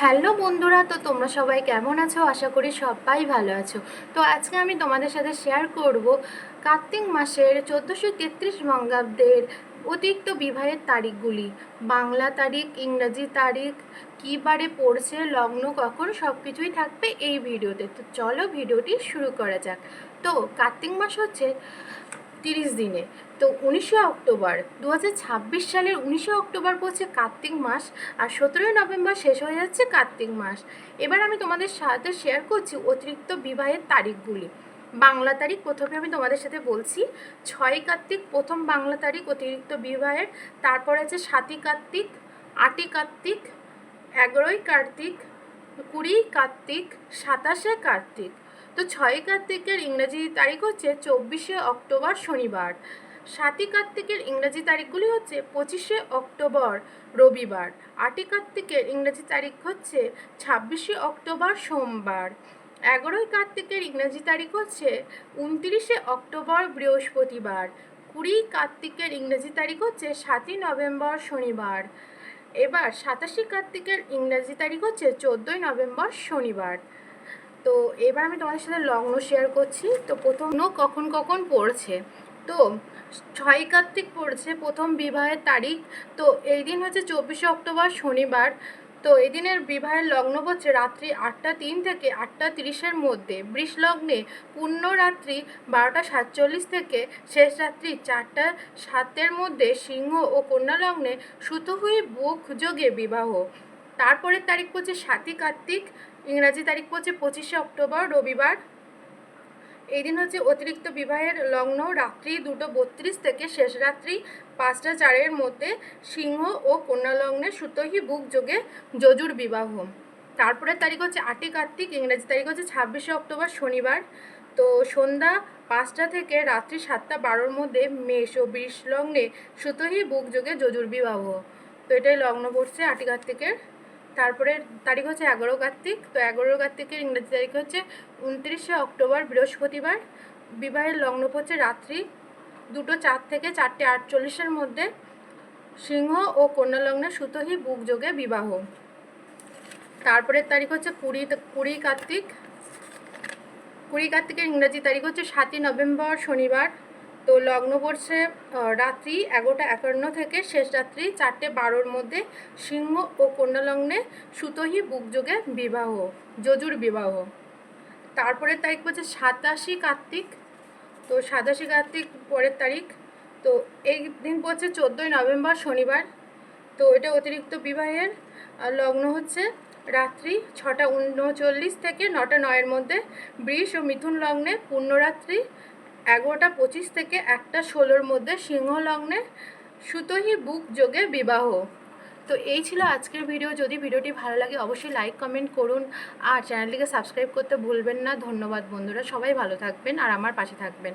Hello বন্ধুরা, তো তোমরা সবাই কেমন আছো? আশা করি সবাই ভালো আছো। তো আজকে আমি তোমাদের সাথে শেয়ার করব কার্তিক মাসের 1433 বঙ্গাব্দের অতিরিক্ত বিবাহের তারিখগুলি। বাংলা তারিখ, ইংরাজি তারিখ, কী বারে পড়ছে, লগ্ন কখন, সব কিছুই থাকবে এই ভিডিওতে। তো চলো ভিডিওটি শুরু করা যাক। তো কার্তিক মাস হচ্ছে 30 দিনে। তো 19শে অক্টোবর 2026 সালের 19শে অক্টোবর পড়ছে কার্তিক মাস, আর 17ই নভেম্বর শেষ হয়ে যাচ্ছে কার্তিক মাস। এবার আমি তোমাদের সাথে শেয়ার করছি অতিরিক্ত বিবাহের তারিখগুলি। বাংলা তারিখ প্রথমে আমি তোমাদের সাথে বলছি। 6ই কার্তিক প্রথম বাংলা তারিখ অতিরিক্ত বিবাহের। তারপর আছে 7ই কার্তিক, 8ই কার্তিক, 11ই কার্তিক, 20ই কার্তিক, 27শে কার্তিক। তো 6ই কার্তিকের ইংরাজি তারিখ হচ্ছে 24শে অক্টোবর শনিবার। 7ই কার্তিকের ইংরাজি তারিখগুলি হচ্ছে 25শে অক্টোবর রবিবার। 8ই কার্তিকের ইংরাজি তারিখ হচ্ছে 26শে অক্টোবর সোমবার। 11ই কার্তিকের ইংরাজি তারিখ হচ্ছে 29শে অক্টোবর বৃহস্পতিবার। 20ই কার্তিকের ইংরাজি তারিখ হচ্ছে 7ই নভেম্বর শনিবার। এবার 27শে কার্তিকের ইংরাজি তারিখ হচ্ছে 14ই নভেম্বর শনিবার। তো এবার আমি তোমাদের সাথে লগ্ন শেয়ার করছি। তো প্রথম কখন কখন পড়ছে। তো 6ই কার্তিক পড়ছে প্রথম বিবাহের তারিখ। তো এই দিন হচ্ছে 24শে অক্টোবর শনিবার। তো এই দিনের বিবাহের লগ্ন পড়ছে রাত্রি 8টা 3 থেকে 8টা 30-এর মধ্যে। বৃষ লগ্নে পূর্ণ রাত্রি 12টা 47 থেকে শেষ রাত্রি 4টা 7-এর মধ্যে। সিংহ ও কন্যা লগ্নে সুতহুই বুক যোগে বিবাহ। তারপরের তারিখ পড়ছে 7ই কার্তিক, ইংরাজি তারিখ পড়ছে 25শে অক্টোবর রবিবার। এই দিন হচ্ছে অতিরিক্ত বিবাহের লগ্ন রাত্রি 2টা 32 থেকে শেষ রাত্রি 5টা 4-এর মধ্যে। সিংহ ও কন্যা লগ্নে সুতহি বুক যোগে যজুর বিবাহ। তারপরের তারিখ হচ্ছে 8ই কার্তিক, ইংরাজি তারিখ হচ্ছে 26শে অক্টোবর শনিবার। তো সন্ধ্যা 5টা থেকে রাত্রি 7টা 12-এর মধ্যে মেষ ও বৃষ লগ্নে সুতহি বুক যোগে যজুর বিবাহ। তো এটাই লগ্ন পড়ছে 8ই কার্তিকের। তারপরে তারিখ হচ্ছে 11 কার্তিক। তো 11 কার্তিকের ইংরেজি তারিখ হচ্ছে 29শে অক্টোবর বৃহস্পতিবার। বিবাহের লগ্ন পড়ছে রাত্রি 2টো 4 থেকে 4টে 48-এর মধ্যে। সিংহ ও কন্যা লগ্নে সুতহি বুক যোগে বিবাহ। তারপরের তারিখ হচ্ছে 20 কার্তিক। 20 কার্তিকের ইংরাজি তারিখ হচ্ছে 7ই নভেম্বর শনিবার। তো লগ্ন পড়ছে রাত্রি 11টা 51 থেকে শেষ রাত্রি 4টে 12-এর মধ্যে। সিংহ ও কন্যা লগ্নে সুতহি বুকযোগে বিবাহ, যজুর বিবাহ। তারপরের তারিখ পড়ছে 87 কার্তিক। তো 87 কার্তিক পরের তারিখ। তো এই দিন পড়ছে 14ই নভেম্বর শনিবার। তো এটা অতিরিক্ত বিবাহের লগ্ন হচ্ছে রাত্রি 6টা 39 থেকে 9টা 9-এর মধ্যে। বৃষ ও মিথুন লগ্নে পূর্ণরাত্রি 11টা 25 থেকে 1টা 16-এর মধ্যে। সিংহ লগ্নে সুতহি বুক যোগে বিবাহ। তো এই ছিল আজকের ভিডিও। যদি ভিডিওটি ভালো লাগে অবশ্যই লাইক কমেন্ট করুন, আর চ্যানেলটিকে সাবস্ক্রাইব করতে ভুলবেন না। ধন্যবাদ বন্ধুরা, সবাই ভালো থাকবেন আর আমার পাশে থাকবেন।